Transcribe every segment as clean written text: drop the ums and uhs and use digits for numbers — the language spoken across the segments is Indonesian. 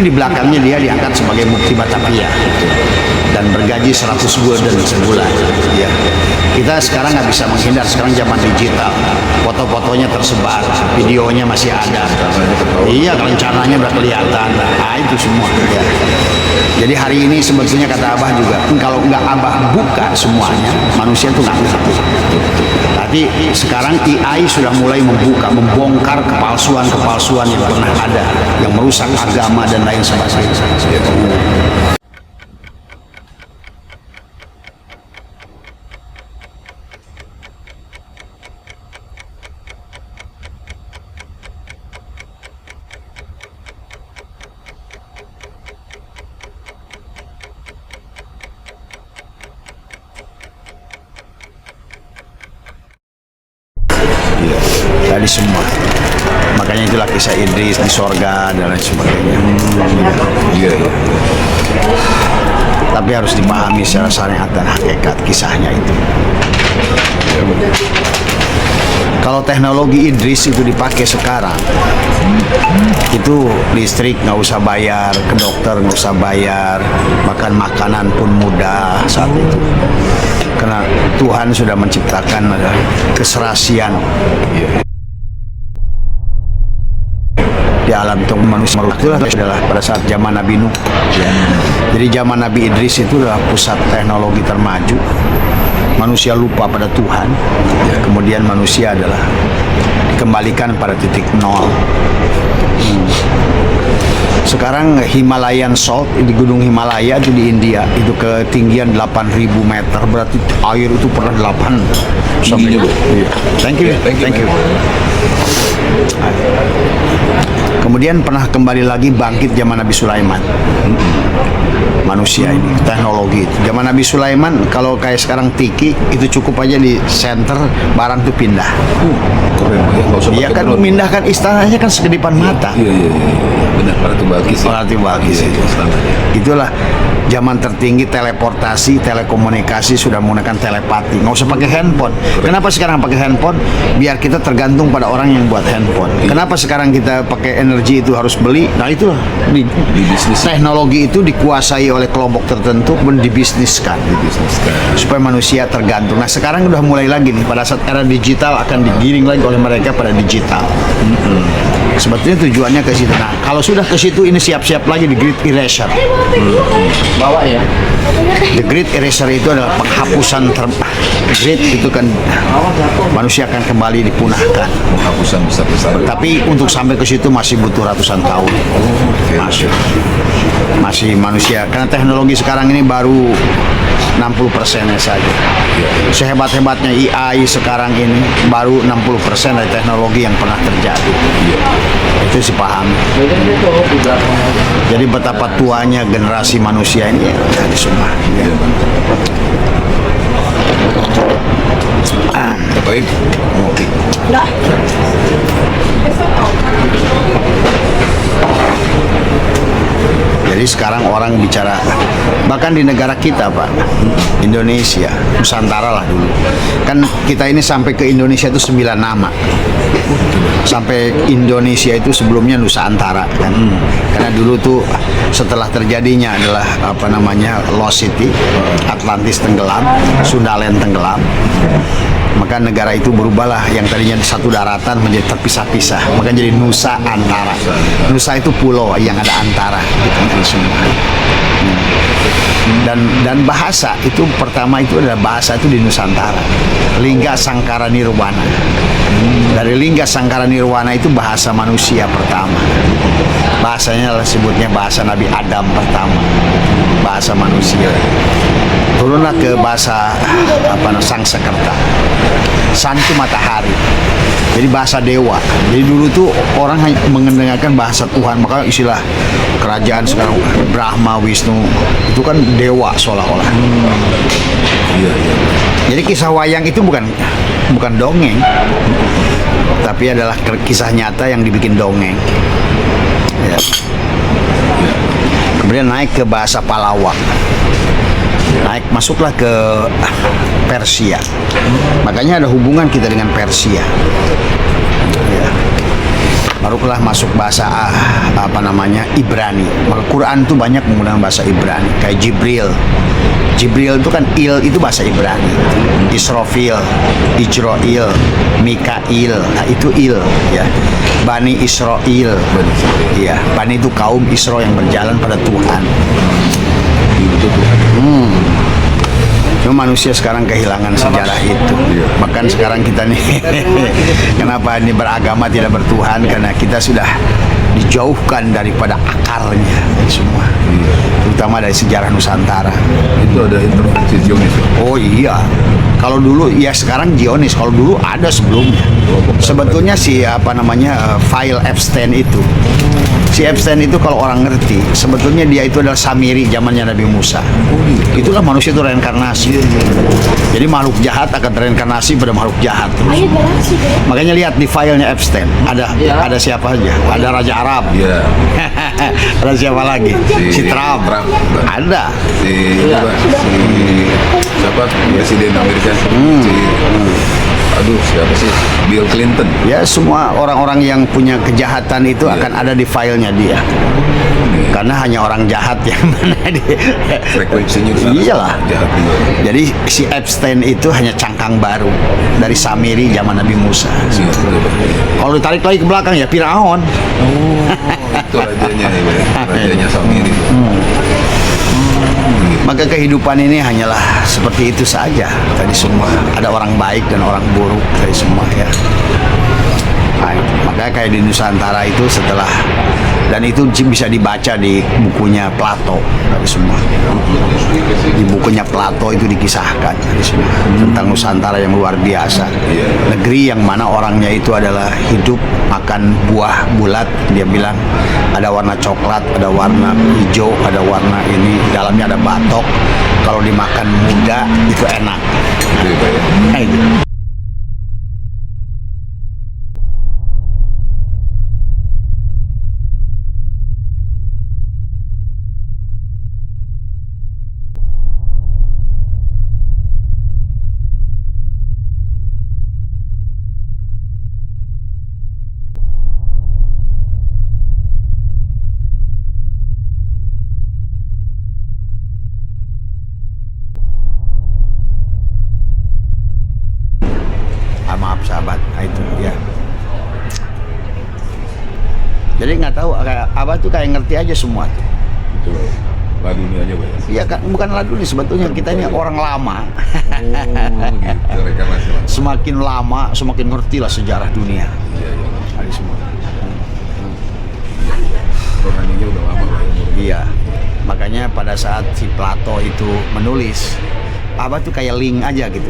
Di belakangnya dia diangkat sebagai Mukti Batavia dan bergaji 100 gulden sebulan. Ya. Kita sekarang nggak bisa menghindar, sekarang zaman digital, foto-fotonya tersebar, videonya masih ada. Iya, rencananya udah kelihatan. Nah, itu semua. Ya. Jadi hari ini sebetulnya kata Abah juga, kalau nggak Abah buka semuanya, manusia itu nggak ngerti. Tapi sekarang AI sudah mulai membongkar kepalsuan-kepalsuan yang pernah ada, yang merusak agama dan lain sebagainya. Dari semua, makanya itulah kisah Idris di sorga dan lain sebagainya. Iya. Tapi harus dipahami secara syariat dan hakikat kisahnya itu. Kalau teknologi Idris itu dipakai sekarang, itu listrik nggak usah bayar, ke dokter nggak usah bayar, makan makanan pun mudah saat itu. Karena Tuhan sudah menciptakan keserasian di alam itu manusia. Itulah adalah pada saat zaman Nabi Nuh. Jadi zaman Nabi Idris itu adalah pusat teknologi termaju. Manusia lupa pada Tuhan, kemudian manusia adalah dikembalikan pada titik nol. Sekarang Himalayan Salt di Gunung Himalaya itu di India itu ketinggian 8.000 meter, berarti air itu pernah 8 sampai. Thank you. Kemudian pernah kembali lagi bangkit zaman Nabi Sulaiman. Manusia ini teknologi itu. Zaman Nabi Sulaiman kalau kayak sekarang tiki itu cukup aja di center barang tuh pindah. Iya kan, memindahkan istananya kan sekedipan mata. Iya. Benar, Ratu Balkis. Itulah zaman tertinggi teleportasi, telekomunikasi sudah menggunakan telepati. Nggak usah pakai handphone. Kenapa sekarang pakai handphone? Biar kita tergantung pada orang yang buat handphone. Kenapa sekarang kita pakai energi itu harus beli? Nah itulah di bisnis. Teknologi itu dikuasai oleh kelompok tertentu dan dibisniskan. Supaya manusia tergantung. Nah sekarang udah mulai lagi nih, pada saat era digital akan digiring lagi oleh mereka pada digital. Sebetulnya tujuannya ke situ. Nah, kalau sudah ke situ ini siap-siap lagi di Great Erasure. Bawa ya. The Great Erasure itu adalah penghapusan Great itu kan manusia akan kembali dipunahkan. Penghapusan besar-besar. Tapi untuk sampai ke situ masih butuh ratusan tahun. Masih manusia. Karena teknologi sekarang ini baru 60%-nya saja. Sehebat-hebatnya AI sekarang ini baru 60% dari teknologi yang pernah terjadi. Itu sih paham. Jadi betapa tuanya generasi manusia ini ya di semua. Baik. Enggak. Jadi sekarang orang bicara, bahkan di negara kita Pak, Indonesia, Nusantara lah dulu. Kan kita ini sampai ke Indonesia itu 9 nama. Sampai Indonesia itu sebelumnya Nusantara kan. Karena dulu tuh setelah terjadinya adalah Lost City, Atlantis tenggelam, Sundaland tenggelam. Maka negara itu berubahlah, yang tadinya satu daratan menjadi terpisah-pisah, maka jadi Nusa Antara. Nusa itu pulau yang ada antara gitu semua. Dan bahasa itu pertama itu adalah bahasa itu di Nusantara, Lingga Sangkara Nirwana. Dari Lingga Sangkara Nirwana itu bahasa manusia pertama. Bahasanya adalah sebutnya bahasa Nabi Adam pertama, bahasa manusia. Turunlah ke bahasa Sangsekerta. San itu matahari. Jadi bahasa dewa. Jadi dulu tuh orang hanya mendengarkan bahasa Tuhan, maka istilah kerajaan sekarang Brahma, Wisnu itu kan dewa seolah-olah. Iya. Jadi kisah wayang itu bukan dongeng, tapi adalah kisah nyata yang dibikin dongeng. Ya. Kemudian naik ke bahasa Palawak. Masuklah ke Persia. Makanya ada hubungan kita dengan Persia. Ya. barulah masuk bahasa Ibrani. Maka Quran tuh banyak menggunakan bahasa Ibrani, kayak Jibril. Jibril itu kan itu bahasa Ibrani. Israfil, Ijroil, Mikail, nah itu ya. Bani Israel, iya. Bani itu kaum Isra yang berjalan pada Tuhan. Itu Tuhan. Cuma manusia sekarang kehilangan sejarah itu. Bahkan sekarang kita nih, kenapa ini beragama tidak bertuhan? Karena kita sudah dijauhkan daripada akarnya semua, terutama dari sejarah Nusantara. Itu ada intervensi Zionis. Oh iya, kalau dulu ya sekarang Zionis, kalau dulu ada sebelumnya. Sebetulnya file Epstein itu. Si Epstein itu kalau orang ngerti, sebetulnya dia itu adalah Samiri zamannya Nabi Musa. Itulah manusia itu reinkarnasi. Jadi makhluk jahat akan reinkarnasi pada makhluk jahat terus. Makanya lihat di filenya Epstein, ada siapa aja? Ada Raja Arab. Iya. Ada siapa lagi? Si Trump. Ada. Siapa? Presiden Amerika. Siapa sih? Bill Clinton. Ya, semua orang-orang yang punya kejahatan itu akan ada di filenya dia. Karena hanya orang jahat yang mana Frekuensinya di sana. Iyalah. Jahat juga. Jadi si Epstein itu hanya cangkang baru dari Samiri zaman Nabi Musa. Kalau ditarik lagi ke belakang ya Firaun. Itu rajanya ya, rajanya Samiri. Maka kehidupan ini hanyalah seperti itu saja. Tadi semua ada orang baik dan orang buruk tadi semua ya. Nah, makanya kayak di Nusantara itu setelah, dan itu bisa dibaca di bukunya Plato tadi semua. Di bukunya Plato itu dikisahkan tadi semua tentang Nusantara yang luar biasa. Negeri yang mana orangnya itu adalah hidup makan buah bulat. Dia bilang ada warna coklat, ada warna hijau, ada warna ini, dalamnya ada batok. Kalau dimakan muda itu enak. Nah, itu. Maaf sahabat, nah, itu ya. Jadi nggak tahu, Abah tuh kayak ngerti aja semua tuh. Itu ladu ini aja, Pak. Iya kan, bukan ladu nih sebetulnya, kita ini orang lama. Gitu, reinkarnasi lama. Semakin lama, semakin ngerti lah sejarah dunia. Iya. Ada semua. Rohaninya udah lama lah ya. Iya. Makanya pada saat si Plato itu menulis, Abah tuh kayak link aja gitu.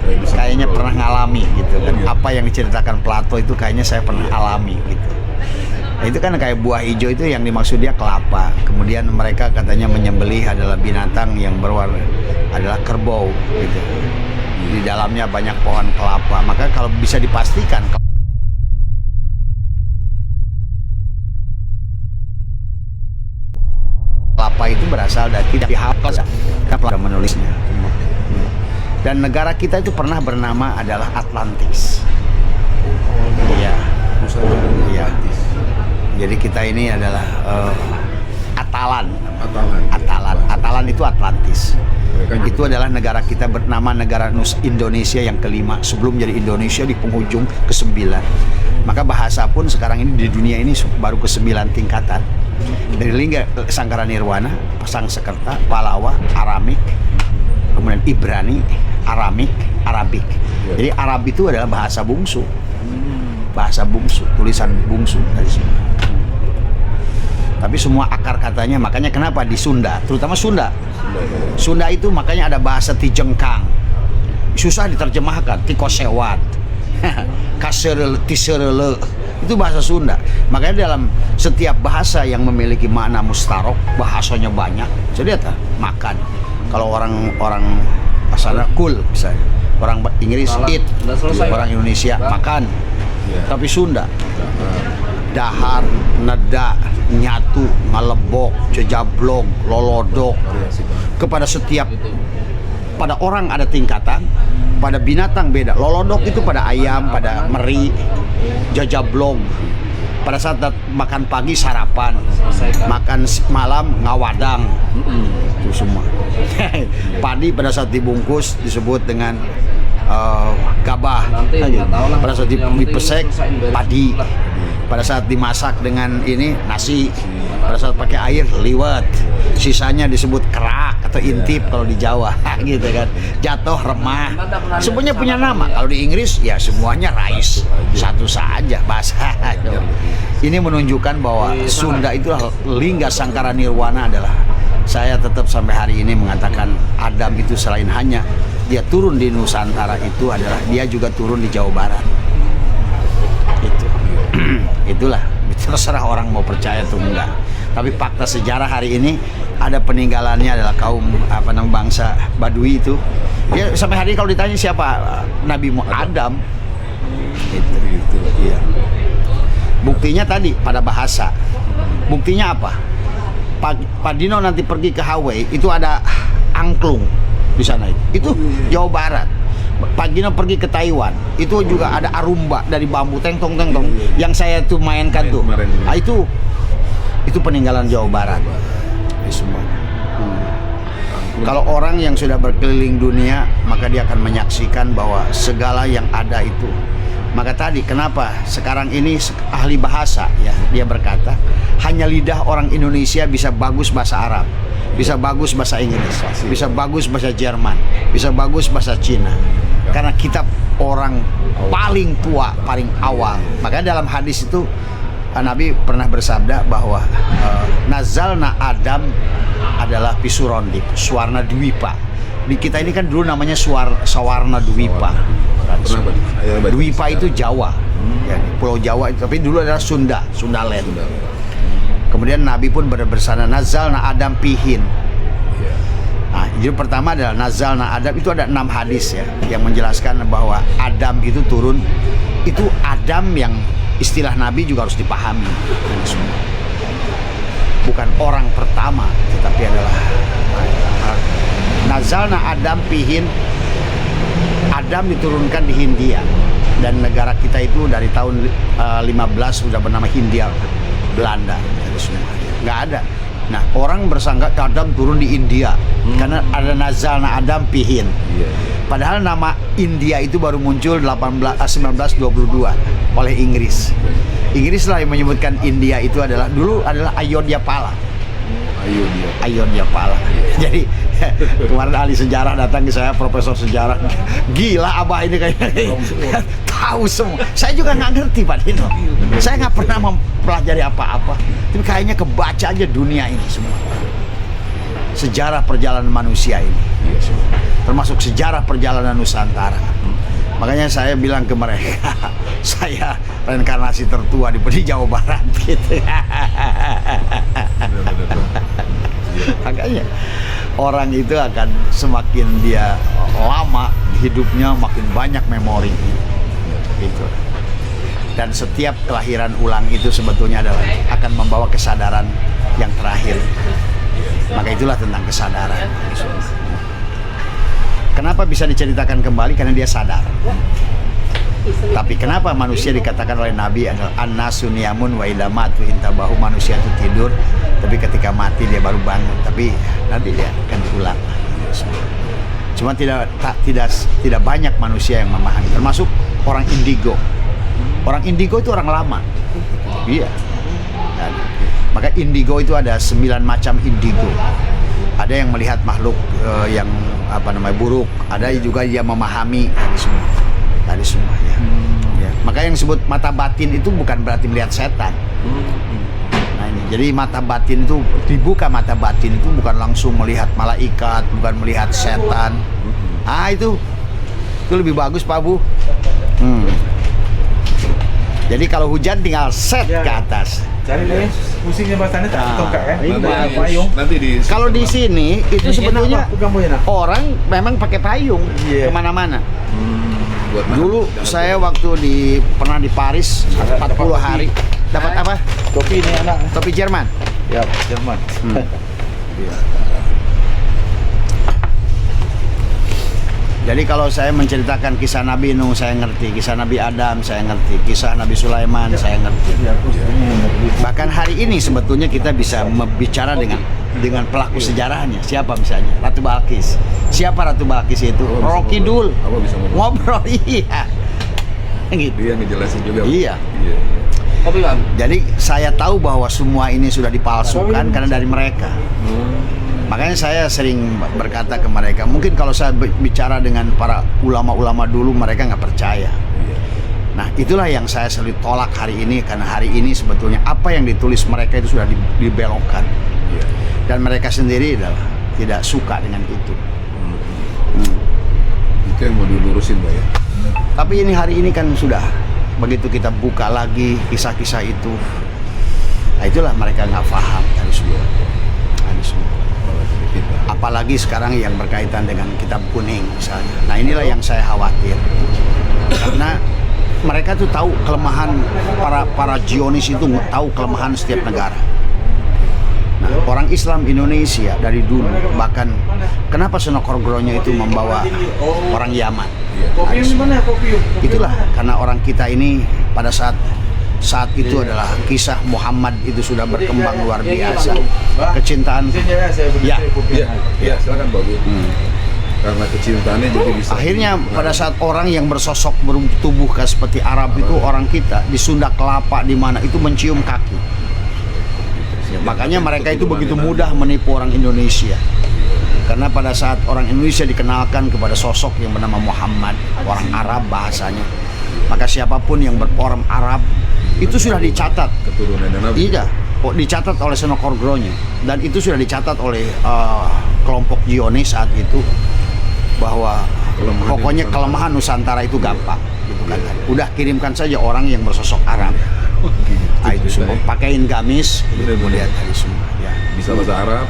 Kayaknya pernah ngalami gitu kan. Apa yang diceritakan Plato itu kayaknya saya pernah alami gitu. Nah, itu kan kayak buah hijau itu yang dimaksud dia kelapa. Kemudian mereka katanya menyembelih adalah binatang yang berwarna adalah kerbau gitu. Di dalamnya banyak pohon kelapa. Maka kalau bisa dipastikan kelapa itu berasal dari pihak kita menulisnya. Dan negara kita itu pernah bernama adalah Atlantis. Iya. Iya. Jadi kita ini adalah Atalan. Atalan itu Atlantis. Itu adalah negara kita bernama negara Indonesia yang kelima, sebelum jadi Indonesia di penghujung ke-9. Maka bahasa pun sekarang ini di dunia ini baru ke-9 tingkatan. Dari Lingga, Sangkara Nirwana, Sangsekerta, Palawa, Aramik, kemudian Ibrani, Aramik, Arabik. Jadi Arab itu adalah bahasa bungsu. Bahasa bungsu, tulisan bungsu dari sini. Tapi semua akar katanya, makanya kenapa di Sunda, terutama Sunda. Sunda itu makanya ada bahasa Tijengkang. Susah diterjemahkan, Tikosewat. Kaserele, tiserele. Itu bahasa Sunda. Makanya dalam setiap bahasa yang memiliki makna mustarok, bahasanya banyak. Jadi lihat, makan. Kalau orang asal cool misalnya, orang Inggris eat, orang Indonesia makan. Tapi Sunda dahar, neda, nyatu, ngalebok, jejablog, lolodok. Kepada setiap, pada orang ada tingkatan, pada binatang beda. Lolodok itu pada ayam, pada meri, jejablog Pada saat makan pagi sarapan, makan malam ngawadang, itu semua. Padi pada saat dibungkus disebut dengan gabah. Pada saat dipesek padi. Pada saat dimasak dengan ini nasi. Pada saat pakai air liwet. Sisanya disebut kerak atau intip kalau di Jawa, gitu kan. Jatuh, remah. Semuanya punya nama. Kalau di Inggris ya semuanya rice, satu saja bahasa. Ini menunjukkan bahwa Sunda itu lingga sangkara nirwana adalah, saya tetap sampai hari ini mengatakan Adam itu selain hanya dia turun di Nusantara, itu adalah dia juga turun di Jawa Barat. Itulah, terserah orang mau percaya atau enggak. Tapi fakta sejarah hari ini ada peninggalannya adalah kaum bangsa Badui itu. Ya, sampai hari ini kalau ditanya siapa Nabi Adam, itu. Iya. Buktinya tadi pada bahasa. Buktinya apa? Pak Dino nanti pergi ke Hawaii itu ada angklung di sana itu Jawa Barat. Pak Dino pergi ke Taiwan itu juga ada arumba dari bambu tengtong yang saya tuh mainkan tuh. Nah, itu peninggalan Jawa Barat. Semuanya. Kalau orang yang sudah berkeliling dunia maka dia akan menyaksikan bahwa segala yang ada itu. Maka tadi kenapa sekarang ini ahli bahasa ya, dia berkata hanya lidah orang Indonesia bisa bagus bahasa Arab, bisa bagus bahasa Inggris, bisa bagus bahasa Jerman, bisa bagus bahasa Cina. Karena kitab orang paling tua, paling awal. Makanya dalam hadis itu Nabi pernah bersabda bahwa nazalna Adam adalah Pisurondi, Swarna Dwipa. Di kita ini kan dulu namanya Sawarna Dwipa. Dwipa itu Jawa, ya, Pulau Jawa itu, tapi dulu adalah Sunda Land. Kemudian Nabi pun bersana nazalna Adam pihin. Nah, jadi pertama adalah nazalna Adam, itu ada 6 hadis ya yang menjelaskan bahwa Adam itu turun. Itu Adam yang istilah Nabi juga harus dipahami. Bukan orang pertama, tetapi adalah nazalna Adam pihin. Adam diturunkan di Hindia, dan negara kita itu dari tahun 15 sudah bernama Hindia Belanda. Nggak ada. Nah, orang bersangka Adam turun di India karena ada nazalna Adam pihin. Padahal nama India itu baru muncul 1922 oleh Inggris. Inggris lah yang menyebutkan India itu adalah dulu adalah Ayodhya Pala. Ayodhya Pala. Jadi kemarin ahli sejarah datang ke saya, profesor sejarah, gila abah ini kayaknya tahu semua. Saya juga nggak ngerti Pak Dino. Saya nggak pernah mempelajari apa-apa. Tapi kayaknya kebaca aja dunia ini semua. Sejarah perjalanan manusia ini, termasuk sejarah perjalanan Nusantara. Makanya saya bilang ke mereka, saya reinkarnasi tertua di Jawa Barat gitu. Makanya orang itu akan semakin dia lama hidupnya makin banyak memori gitu. Dan setiap kelahiran ulang itu sebetulnya adalah akan membawa kesadaran yang terakhir. Maka itulah tentang kesadaran. Kenapa bisa diceritakan kembali? Karena dia sadar. Tapi kenapa manusia dikatakan oleh Nabi adalah an-nasu niyamun wa idza matu intabahu, manusia itu tidur tapi ketika mati dia baru bangun, tapi nanti dia akan pulang. Cuma tidak banyak manusia yang memahami, termasuk orang indigo. Orang indigo itu orang lama. Iya. Dan, maka indigo itu ada 9 macam indigo. Ada yang melihat makhluk yang buruk, ada juga yang memahami tadi semua ya. Ya. Maka yang disebut mata batin itu bukan berarti melihat setan. Nah ini, jadi mata batin itu dibuka, mata batin itu bukan langsung melihat malaikat, bukan melihat setan. Itu lebih bagus Pak Bu. Jadi kalau hujan tinggal set ke atas. Cari deh pusingnya bahasanya tak tongkat kan. Nanti Kalau di sini itu sebetulnya orang memang pakai payung kemana-mana. Dulu saya waktu pernah di Paris 40 hari dapat apa? Topi ini anak. Topi Jerman. Ya, Jerman. Jadi kalau saya menceritakan kisah Nabi Nuh saya ngerti, kisah Nabi Adam saya ngerti, kisah Nabi Sulaiman saya ngerti. Bahkan hari ini sebetulnya kita bisa bicara dengan pelaku sejarahnya. Siapa misalnya? Ratu Balkis. Siapa Ratu Balkis itu? Roro Kidul. Apa bisa Ngobrol, iya. Gitu. Dia ngejelasin juga. Iya. Iya. Tapi Bang, Jadi saya tahu bahwa semua ini sudah dipalsukan karena dari mereka. Makanya saya sering berkata ke mereka, mungkin kalau saya bicara dengan para ulama-ulama dulu mereka nggak percaya. Nah itulah yang saya selalu tolak hari ini, karena hari ini sebetulnya apa yang ditulis mereka itu sudah dibelokkan. Iya. Dan mereka sendiri adalah tidak suka dengan itu. Itu yang mau dilurusin Pak ya. Tapi ini hari ini kan sudah, begitu kita buka lagi kisah-kisah itu, nah itulah mereka nggak paham dari semua. Apalagi sekarang yang berkaitan dengan kitab kuning misalnya. Nah inilah yang saya khawatir, karena mereka tuh tahu kelemahan para Zionis itu tahu kelemahan setiap negara. Nah orang Islam Indonesia dari dulu, bahkan kenapa Sunan Korogronya itu membawa orang Yaman? kopi di mana kopi? Itulah karena orang kita ini pada saat itu adalah kisah Muhammad itu sudah berkembang luar biasa. Kecintaan. Ya. Ya, silakan Pak. Karena kecintaannya jadi bisa. Akhirnya pada saat orang yang bersosok bertubuh seperti Arab itu, orang kita di Sunda Kelapa di mana itu mencium kaki. Makanya mereka itu begitu mudah menipu orang Indonesia. Karena pada saat orang Indonesia dikenalkan kepada sosok yang bernama Muhammad, orang Arab bahasanya, maka siapapun yang berform Arab itu sudah dicatat. Keturunan Nabi. Iya, dicatat oleh Sunan Korogronya, dan itu sudah dicatat oleh kelompok Zionis saat itu, bahwa pokoknya kelemahan Nusantara itu gampang, gitu kan. Udah kirimkan saja orang yang bersosok Arab. Nah, itu semua pakaiin gamis, kemudian tadi semua. Ya. Bisa bahasa Arab.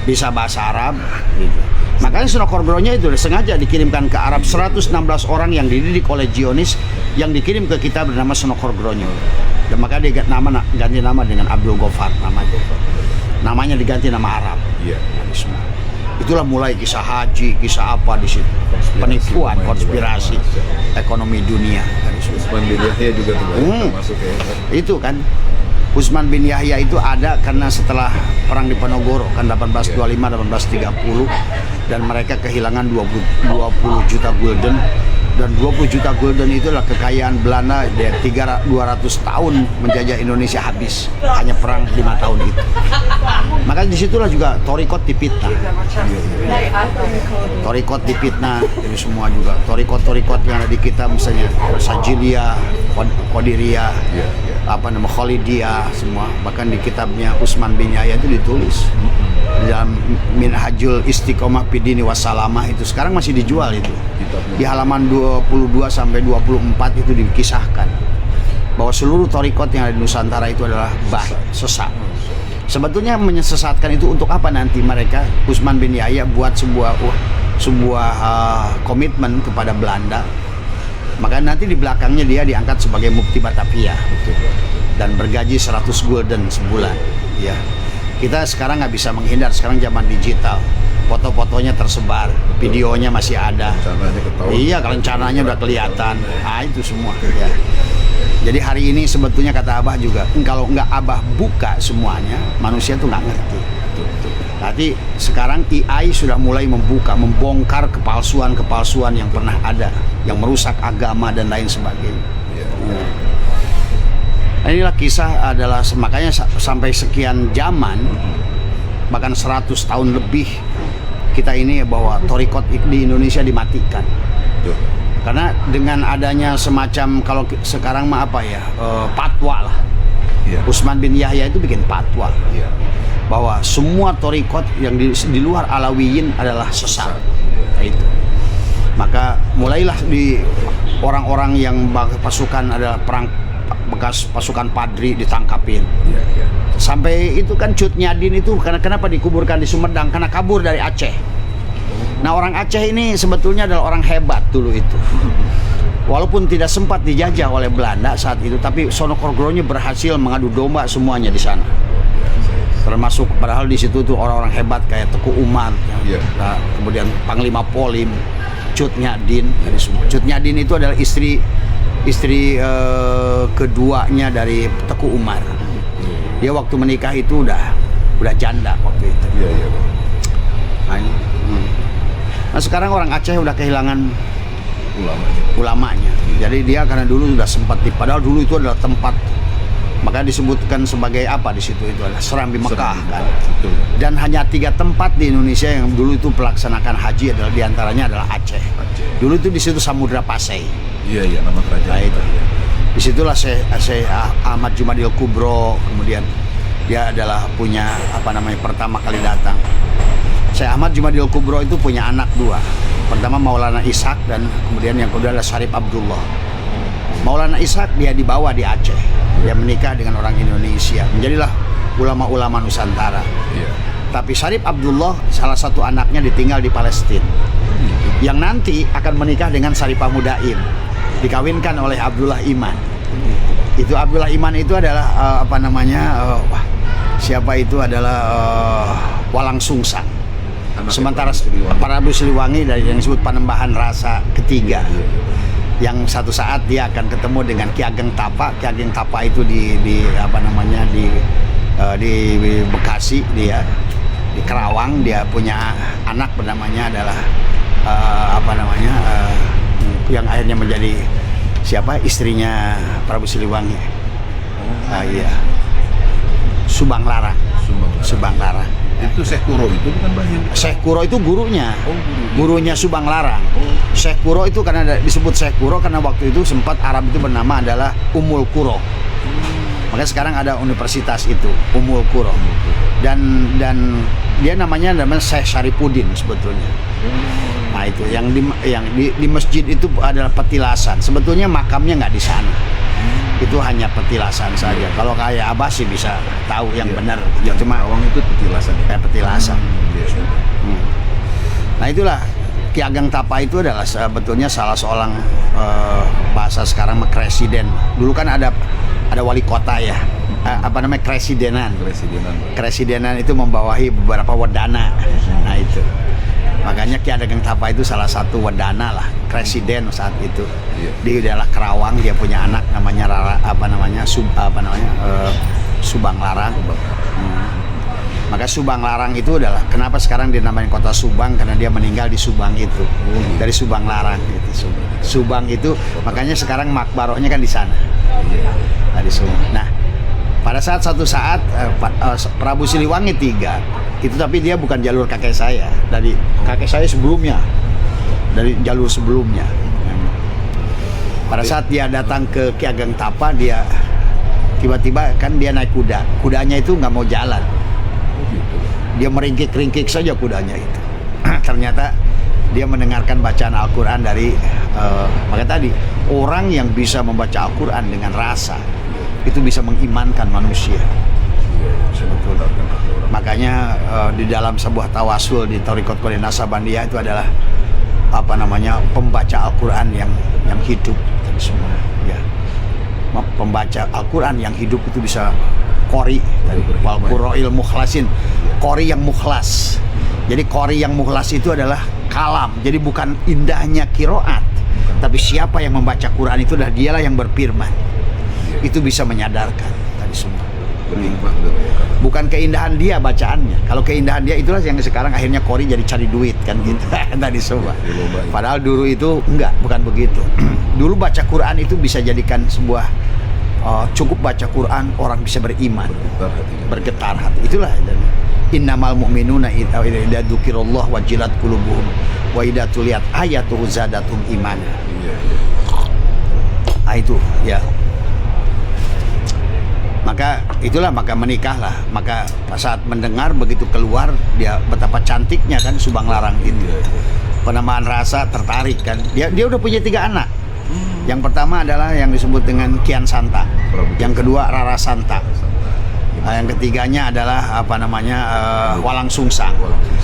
Bisa bahasa Arab, gitu. Makanya Sunan Korogronya itu sengaja dikirimkan ke Arab 116 orang yang dididik oleh Zionis, yang dikirim ke kita bernama Sunan Korogronya. Dan maka dia ganti nama dengan Abdul Ghaffar namanya. Namanya diganti nama Arab. Iya. Semua. Itulah mulai kisah haji, kisah apa di situ. Penipuan, konspirasi, ekonomi dunia. Utsman bin Yahya juga tuh termasuk ya. Itu kan Utsman bin Yahya itu ada karena setelah perang di Ponorogo kan 1825-1830, dan mereka kehilangan 20 juta gulden, dan 20 juta gulden itulah kekayaan Belanda. Dia 200 tahun menjajah Indonesia habis hanya perang 5 tahun itu. Maka disitulah juga torikot dipitnah. Torikot dipitnah, ini semua juga torikot yang ada di kita, misalnya Sajiliyah, Qadiriyah, apa nama Khalidiyah, semua. Bahkan di kitabnya Utsman bin Yahya itu ditulis di dalam Minhajul Istiqomah Fidini Wassalamah, itu sekarang masih dijual itu. Di halaman 22 sampai 24 itu dikisahkan bahwa seluruh torikot yang ada di Nusantara itu adalah sesat. Sebetulnya menyesatkan itu untuk apa nanti mereka? Utsman bin Yahya buat sebuah komitmen kepada Belanda. Maka nanti di belakangnya dia diangkat sebagai Mufti Batavia dan bergaji 100 gulden sebulan. Ya, kita sekarang nggak bisa menghindar, sekarang zaman digital. Foto-fotonya tersebar, videonya masih ada. Iya, rencananya udah kelihatan. Nah, itu semua. Ya. Jadi hari ini sebetulnya kata Abah juga, kalau nggak Abah buka semuanya, manusia tuh nggak ngerti. Nanti sekarang AI sudah mulai membongkar kepalsuan yang pernah ada, yang merusak agama dan lain sebagainya. Nah, inilah kisah adalah, makanya sampai sekian zaman, bahkan 100 tahun lebih, kita ini bahwa torikot di Indonesia dimatikan. Karena dengan adanya semacam, kalau sekarang mah apa ya, fatwa lah. Utsman bin Yahya itu bikin fatwa bahwa semua torikot yang di luar Alawiyin adalah sesat. Itu. Maka mulailah di orang-orang yang pasukan adalah perang bekas pasukan Padri ditangkapin. Sampai itu kan Cut Nyadin itu kenapa dikuburkan di Sumedang? Karena kabur dari Aceh. Nah, orang Aceh ini sebetulnya adalah orang hebat dulu itu. Walaupun tidak sempat dijajah oleh Belanda saat itu, tapi Sunan Korogronya berhasil mengadu domba semuanya di sana. Termasuk padahal di situ tuh orang-orang hebat kayak Teku Umar, nah, kemudian Panglima Polim, Cut Nyadin dari semua. Cut Nyadin itu adalah istri keduanya dari Teku Umar. Dia waktu menikah itu udah janda waktu itu. Iya, iya. Nah sekarang orang Aceh udah kehilangan Ulamanya. ulamanya. Jadi dia karena dulu udah sempat padahal dulu itu adalah tempat, maka disebutkan sebagai apa di situ, itu adalah Serambi Mekah kan. Betul. Dan hanya 3 tempat di Indonesia yang dulu itu pelaksanakan haji adalah diantaranya adalah Aceh. Dulu itu di situ Samudra Pasai. Iya, iya, nama kerajaan. Nah, itu. Disitulah Syekh Ahmad Jumadil Kubro, kemudian dia adalah punya pertama kali datang. Syekh Ahmad Jumadil Kubro itu punya anak 2. Pertama Maulana Ishak dan kemudian yang kedua adalah Syarif Abdullah. Maulana Ishak dia dibawa di Aceh. Dia menikah dengan orang Indonesia. Menjadilah ulama-ulama Nusantara. Iya. Tapi Syarif Abdullah salah satu anaknya ditinggal di Palestina. Yang nanti akan menikah dengan Syarifah Mudaim. Dikawinkan oleh Abdullah Iman. Itu Abdullah Iman itu adalah siapa itu adalah Walang Sungsang. Sementara Prabu Siliwangi dari yang disebut Panembahan Rasa ketiga. Yang satu saat dia akan ketemu dengan Ki Ageng Tapa. Ki Ageng Tapa itu di Bekasi, dia di Kerawang, dia punya anak bernamanya adalah yang akhirnya menjadi istrinya Prabu Siliwangi. Iya. Subang Larang. Itu Syekh Kuro itu bukan Bahim. Syekh Kuro itu gurunya. Oh, Gurunya Subang Larang. Syekh Kuro itu karena disebut Syekh Kuro karena waktu itu sempat Arab itu bernama adalah Ummul Kuro. Makanya sekarang ada universitas itu, Ummul Kuro. Dan dia namanya Syekh Syarifuddin sebetulnya. Nah itu yang di masjid itu adalah petilasan. Sebetulnya makamnya nggak di sana. Itu hanya petilasan saja. Kalau kayak Abah sih bisa tahu yang benar. Yang Cuma Kerawang itu petilasan. kayak petilasan. Iya. Nah itulah Ki Ageng Tapa itu adalah sebetulnya salah seorang bahasa sekarang presiden. Dulu kan ada wali kota ya. Kresidenan. Kresidenan itu membawahi beberapa wedana. Nah itu. Makanya Ki Ageng Tapa itu salah satu wedana lah, presiden saat itu. Di daerah Kerawang dia punya anak namanya Subang Larang. Maka Subang Larang itu adalah kenapa sekarang dinamain kota Subang, karena dia meninggal di Subang itu. Dari Subang Larang gitu. Subang itu makanya sekarang makbarohnya kan di sana. Di Subang. Nah, pada satu saat Prabu Siliwangi 3 itu, tapi dia bukan jalur kakek saya, dari kakek saya sebelumnya, dari jalur sebelumnya. Pada saat dia datang ke Ki Ageng Tapa, dia tiba-tiba kan dia naik kuda, kudanya itu nggak mau jalan, dia meringkik-ringkik saja kudanya itu. Ternyata dia mendengarkan bacaan Al-Quran dari maka tadi orang yang bisa membaca Al-Quran dengan rasa itu bisa mengimankan manusia. Makanya di dalam sebuah tawasul di Thariqat Qadir Nasabandiyah itu adalah pembaca Al-Quran yang hidup semua ya. Pembaca Al-Quran yang hidup itu bisa qori, wal qura'il mukhlasin, qori yang mukhlas. Jadi qori yang mukhlas itu adalah kalam. Jadi bukan indahnya qiraat, tapi siapa yang membaca Quran itu adalah dialah yang berfirman. Itu bisa menyadarkan tadi semua. Bukan keindahan dia bacaannya. Kalau keindahan dia itulah yang sekarang akhirnya qori jadi cari duit kan gitu. Tadi semua. Padahal dulu itu bukan begitu. Dulu baca Quran itu bisa jadikan sebuah cukup baca Quran orang bisa beriman, bergetar hati. Itulah innamal mu'minuna idza dzukirallah wajilat qulubuhum wa idza tuliyat ayatuhu zadatum imana. Itu ya. Maka menikahlah. Maka saat mendengar begitu keluar dia betapa cantiknya kan Subang Larang itu. Penambahan rasa tertarik kan. Dia udah punya 3 anak. Yang pertama adalah yang disebut dengan Kian Santa. Yang kedua Rara Santa. Yang ketiganya adalah Walang Sungsang.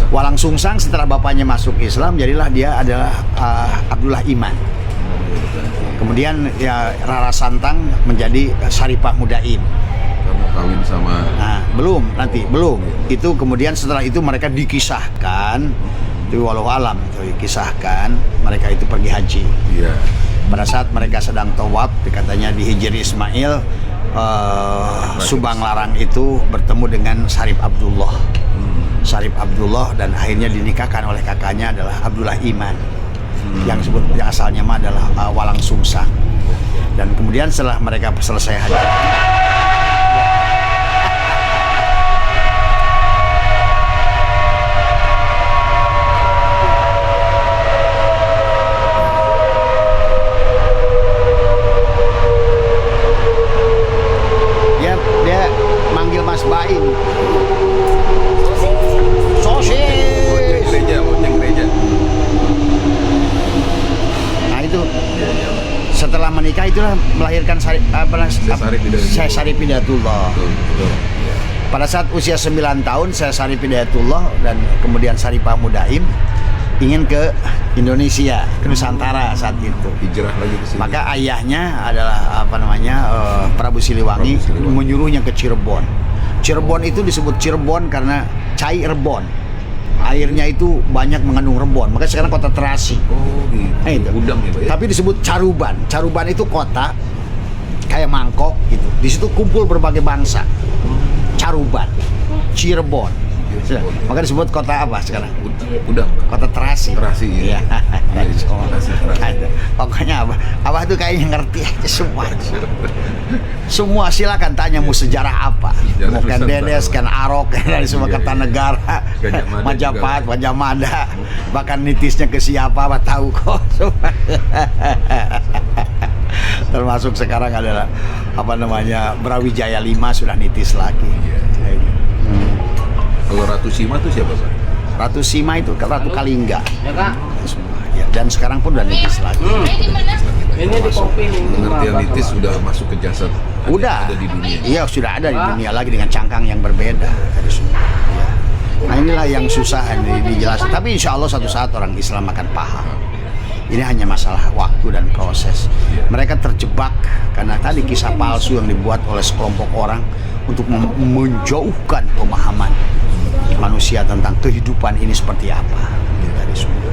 Walang Sungsang setelah bapaknya masuk Islam jadilah dia adalah Abdullah Iman. Kemudian ya Rara Santang menjadi Syarifah Mudaim. Kamu kawin sama belum. Itu kemudian setelah itu mereka dikisahkan Itu walau alam itu kisahkan mereka itu pergi haji. Iya. Pada saat mereka sedang tawaf, katanya di Hijri Ismail, Subang Larang itu bertemu dengan Syarif Abdullah. Syarif Abdullah dan akhirnya dinikahkan oleh kakaknya adalah Abdullah Iman. Yang sebut yang asalnya mah adalah Walang Sungsang. Dan kemudian setelah mereka selesai haji, dia manggil Mas Baim. Sosis. Bonceng gereja. Nah itu setelah menikah itulah melahirkan Syarif Hidayatullah. Betul. Pada saat usia 9 tahun saya Syarif Hidayatullah dan kemudian Syarifah Mudaim ingin ke Indonesia, ke Nusantara saat itu. Hijrah lagi ke sini. Maka ayahnya adalah Prabu Siliwangi menyuruhnya ke Cirebon. Cirebon itu disebut Cirebon karena cai rebon. Airnya itu banyak mengandung rebon. Maka sekarang kota terasi. Oh, gitu. Nah, itu. Udang ya, Pak ya? Tapi disebut Caruban. Caruban itu kota kayak mangkok gitu. Di situ kumpul berbagai bangsa. Caruban, Cirebon. Maka disebut kota apa sekarang? Udang. Kota terasi. Terasi, ya. Iya. Pokoknya Abah tuh kayaknya ngerti aja semua. Semua silakan tanya mau sejarah apa. Sejarah Mau kan Nusantara. Dedes, kan Arok, dari semua Iya, Kertanegara, Gajah Mada Majapahit, juga. Gajah Mada, bahkan nitisnya ke siapa Abah tahu kok. Termasuk sekarang adalah Brawijaya 5 sudah nitis lagi. Iya. Kalau Ratu Sima tuh siapa, Pak? Ratu Sima itu Ratu Kalingga. Ya kak. Semua, ya. Dan sekarang pun udah nitis lagi. Ini di kopi nih. Pengertian nitis sudah masuk ke jasad. Udah Ada di dunia. Iya sudah ada di dunia lagi dengan cangkang yang berbeda. Iya. Nah inilah yang susah dijelaskan. Tapi insya Allah suatu saat orang Islam akan paham. Ini hanya masalah waktu dan proses. Mereka terjebak karena tadi kisah palsu yang dibuat oleh sekelompok orang untuk menjauhkan pemahaman manusia tentang kehidupan ini seperti apa. Dari semua.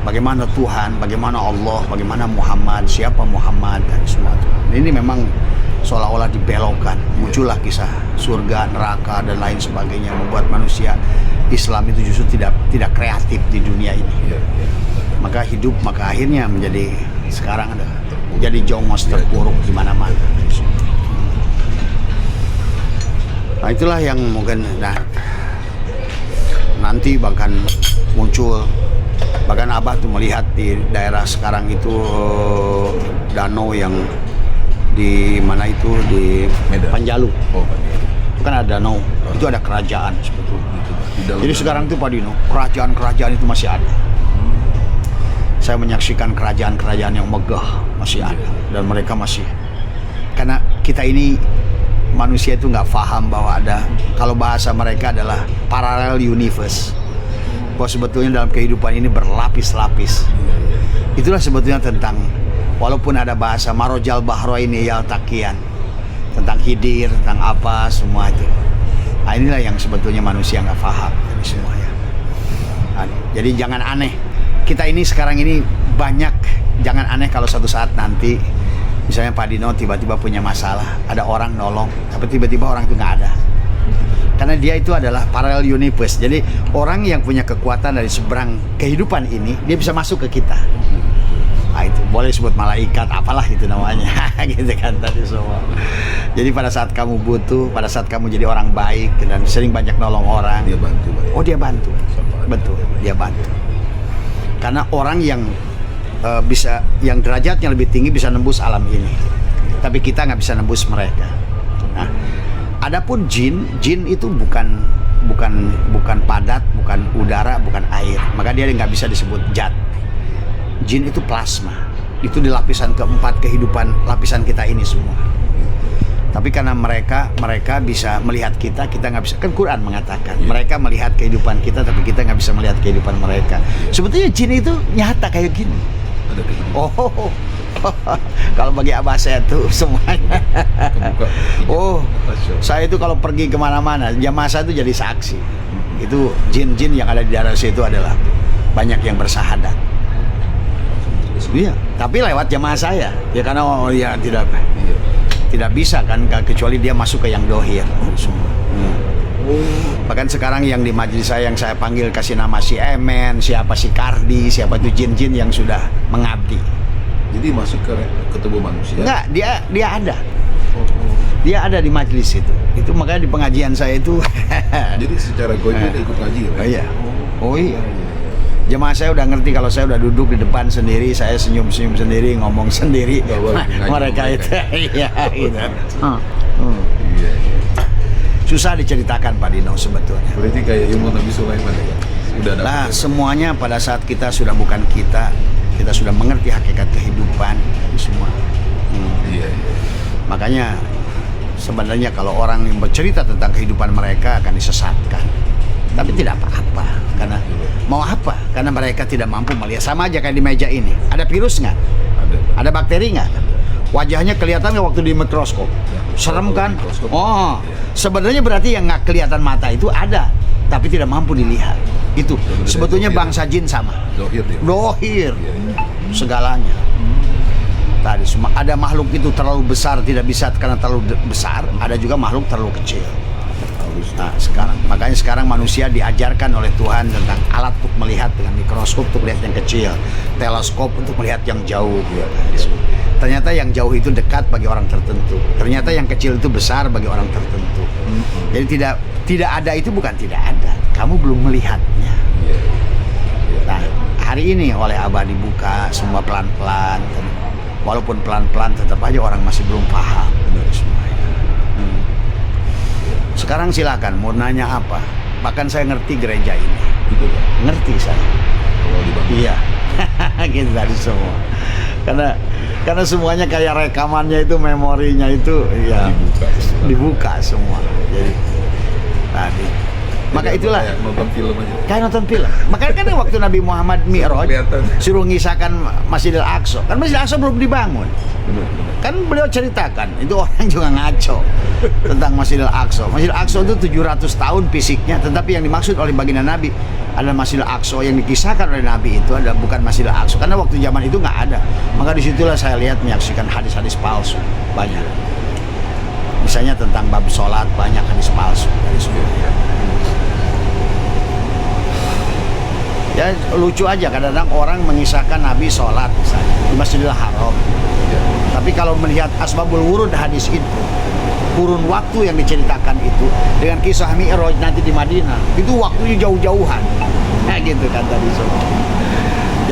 Bagaimana Tuhan, bagaimana Allah, bagaimana Muhammad, siapa Muhammad dan semua itu. Ini memang seolah-olah dibelokkan. Muncullah kisah surga, neraka dan lain sebagainya membuat manusia Islam itu justru tidak kreatif di dunia ini. Iya. Maka akhirnya menjadi sekarang ada jadi jongos terpuruk di mana-mana. Nah itulah yang mungkin nanti bahkan muncul, bahkan Abah tuh melihat di daerah sekarang itu danau yang di mana itu di Medan. Panjalu. Oh, Pak. Itu kan ada danau, itu ada kerajaan sebetulnya. Di dalam Jadi sekarang tuh Pak Dino, kerajaan-kerajaan itu masih ada. Saya menyaksikan kerajaan-kerajaan yang megah masih ada dan mereka masih, karena kita ini manusia itu nggak paham bahwa ada, kalau bahasa mereka adalah parallel universe, bahwa sebetulnya dalam kehidupan ini berlapis-lapis. Itulah sebetulnya tentang, walaupun ada bahasa marojal bahroini yaltaqiyan, tentang hidir, tentang apa semua itu. Nah inilah yang sebetulnya manusia nggak paham ini semuanya. Nah, jadi jangan aneh. Kita ini sekarang ini banyak, jangan aneh kalau suatu saat nanti misalnya Pak Dino tiba-tiba punya masalah, ada orang nolong, tapi tiba-tiba orang itu nggak ada. Karena dia itu adalah parallel universe. Jadi orang yang punya kekuatan dari seberang kehidupan ini, dia bisa masuk ke kita. Nah itu boleh sebut malaikat, apalah itu namanya, gitu kan tadi semua. Jadi pada saat kamu butuh, pada saat kamu jadi orang baik dan sering banyak nolong orang, Dia bantu, Pak. oh dia bantu, betul, dia bantu. Karena orang yang bisa, yang derajatnya lebih tinggi bisa nembus alam ini, tapi kita nggak bisa nembus mereka. Nah, adapun jin itu bukan padat, bukan udara, bukan air, maka dia nggak bisa disebut zat. Jin itu plasma, itu di lapisan keempat kehidupan, lapisan kita ini semua. Tapi karena mereka bisa melihat kita nggak bisa. Kan Quran mengatakan mereka melihat kehidupan kita, tapi kita nggak bisa melihat kehidupan mereka. Sebetulnya jin itu nyata kayak gini. Ada kehidupan. Oh, kalau bagi abah saya tuh semuanya. Oh, saya itu kalau pergi kemana-mana, jamaah saya itu jadi saksi. Itu jin-jin yang ada di daerah situ adalah banyak yang bersahadat. Iya, tapi lewat jamaah saya. Ya karena ya tidak bisa kan kecuali dia masuk ke yang dohir. Bahkan sekarang yang di majelis saya yang saya panggil kasih nama si Emen, siapa si Kardi, siapa itu jin-jin yang sudah mengabdi. Jadi masuk ke tubuh manusia. Enggak, dia ada. Dia ada di majelis itu. Itu makanya di pengajian saya itu. Jadi secara goib dia ikut ngaji ya? Oh iya. Oh iya. Jemaah saya udah ngerti kalau saya udah duduk di depan sendiri, saya senyum-senyum sendiri, ngomong sendiri. Mereka itu iya gitu. Iya. Susah diceritakan Pak Dino sebetulnya. Berarti kayak ilmu Nabi Sulaiman ya? Udah ada. Nah, semuanya pada saat kita sudah bukan kita sudah mengerti hakikat kehidupan semua. Iya. Makanya sebenarnya kalau orang yang bercerita tentang kehidupan mereka akan disesatkan. Tapi tidak apa-apa, karena mau apa? Karena mereka tidak mampu melihat. Sama aja kayak di meja ini. Ada virus nggak? Ada bakteri nggak? Wajahnya kelihatan nggak waktu di mikroskop? Serem kan? Oh, sebenarnya berarti yang nggak kelihatan mata itu ada, tapi tidak mampu dilihat. Itu sebetulnya bangsa jin sama. Dohir, segalanya. Tadi semua ada makhluk itu terlalu besar tidak bisa karena terlalu besar. Ada juga makhluk terlalu kecil. Nah, makanya sekarang manusia diajarkan oleh Tuhan tentang alat untuk melihat dengan mikroskop untuk melihat yang kecil, teleskop untuk melihat yang jauh. Ternyata yang jauh itu dekat bagi orang tertentu. Ternyata yang kecil itu besar bagi orang tertentu. Jadi tidak ada itu bukan tidak ada. Kamu belum melihatnya. Nah, hari ini oleh Abah dibuka semua pelan-pelan. Walaupun pelan-pelan tetap aja orang masih belum paham. Sekarang silakan mau nanya apa. Bahkan saya ngerti gereja ini. Ngerti saya. Iya. Gitu tadi semua. Karena semuanya kayak rekamannya itu, memorinya itu ya dibuka semua. Jadi tadi. Maka itulah kayak nonton film aja. Kayak nonton film. Makanya kan waktu Nabi Muhammad Mi'raj suruh ngisahkan Masjidil Aqsa. Kan Masjidil Aqsa belum dibangun. Kan beliau ceritakan, itu orang juga ngaco tentang Masjidil Aqsa. Masjidil Aqsa itu 700 tahun fisiknya, tetapi yang dimaksud oleh baginda Nabi adalah Masjidil Aqsa. Yang dikisahkan oleh Nabi itu adalah bukan Masjidil Aqsa, karena waktu zaman itu nggak ada. Maka disitulah saya lihat menyaksikan hadis-hadis palsu banyak. Misalnya tentang bab sholat banyak hadis palsu. Ya lucu aja kadang-kadang orang mengisahkan Nabi sholat misalnya di Masjidil Haram. Tapi kalau melihat asbabul wurud hadis itu, kurun waktu yang diceritakan itu dengan kisah Mi'raj nanti di Madinah, itu waktunya jauh-jauhan. Nah gitu kan tadi semua.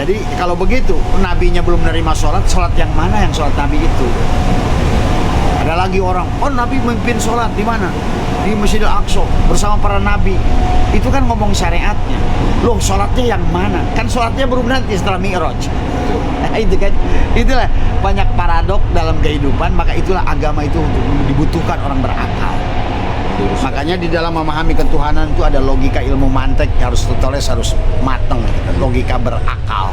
Jadi kalau begitu nabinya belum menerima sholat yang mana yang sholat Nabi itu? Ada lagi orang, oh Nabi memimpin sholat di mana? Di Masjidil Aqsa bersama para nabi. Itu kan ngomong syariatnya. Loh, sholatnya yang mana? Kan sholatnya belum nanti setelah Mi'raj. Itu kan, itulah banyak paradok dalam kehidupan. Maka itulah agama itu dibutuhkan orang berakal. Makanya di dalam memahami ketuhanan itu ada logika ilmu mantek, harus tertulis, harus mateng, logika berakal.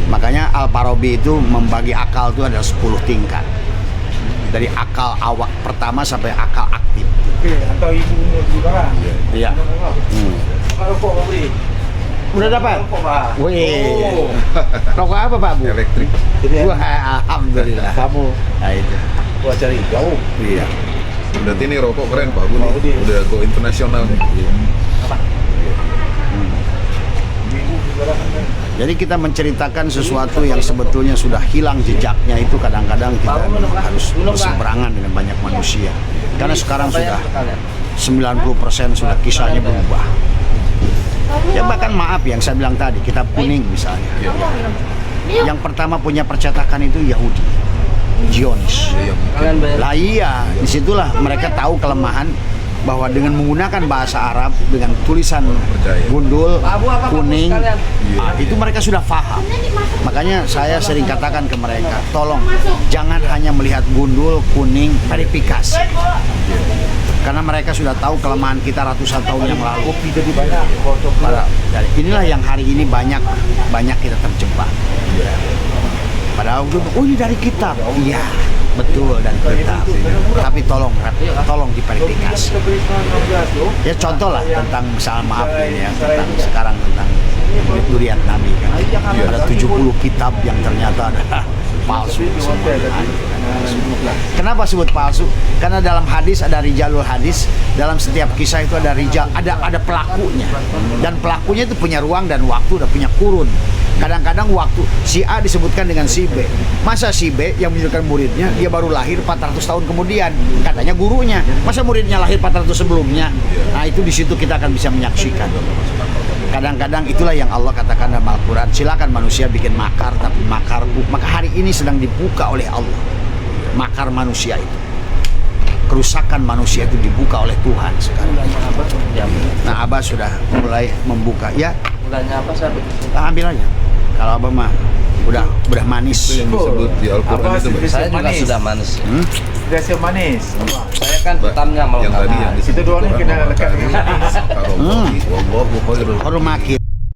Makanya Al-Farabi itu membagi akal itu ada 10 tingkat. Dari akal awak pertama sampai akal aktif. Atau ibu juga. Iya. Rokok beli. Udah dapat? Rokok Pak. Wih. Rokok apa Pak Bu? Elektrik. Wah, alhamdulillah. Kamu Nah itu. gua cari jauh. Iya. Berarti ini rokok keren Pak Bu nih. Udah go internasional nih. Apa? Jadi kita menceritakan sesuatu yang sebetulnya sudah hilang jejaknya itu kadang-kadang kita harus berseberangan dengan banyak manusia. Karena sekarang sudah 90% sudah kisahnya berubah. Ya bahkan maaf yang saya bilang tadi, kitab kuning misalnya. Yang pertama punya percetakan itu Yahudi, Zionis. Lah iya, disitulah mereka tahu kelemahan bahwa dengan menggunakan bahasa Arab dengan tulisan gundul kuning, itu mereka sudah paham. Makanya saya sering katakan ke mereka, tolong jangan hanya melihat gundul kuning, verifikasi. Karena mereka sudah tahu kelemahan kita ratusan tahun yang lalu. Inilah yang hari ini banyak kita terjebak. Padahal oh ini dari kitab. Iya. betul dan tetap. Tapi tolong diverifikasi. Ya contoh lah tentang misal maaf ini ya, tentang sekarang tentang durian Nabi kan. Ada 70 kitab yang ternyata adalah palsu semua. Kenapa sebut palsu? Karena dalam hadis ada rijalul hadis, dalam setiap kisah itu ada rijal, ada pelakunya. Dan pelakunya itu punya ruang dan waktu, udah punya kurun. Kadang-kadang waktu si A disebutkan dengan si B. Masa si B yang menunjukkan muridnya dia baru lahir 400 tahun kemudian, katanya gurunya. Masa muridnya lahir 400 sebelumnya? Nah, itu di situ kita akan bisa menyaksikan. Kadang-kadang itulah yang Allah katakan dalam Al-Quran. Silakan manusia bikin makar, tapi makarku, maka hari ini sedang dibuka oleh Allah. Makar manusia itu, kerusakan manusia itu dibuka oleh Tuhan sekarang. Nah, Abah sudah mulai membuka. Ya, Bulannya apa sahabat? ambil aja. Kalau Abah mah udah Itu manis. yang disebut di Al-Quran Apa itu, Mbak. sih? Saya juga Manis. sudah manis. Dasi manis. Saya kan hitamnya mau yang tadi yang Itu doang yang kena lekat dengan manis. Kalau wallahu khairul Hormati.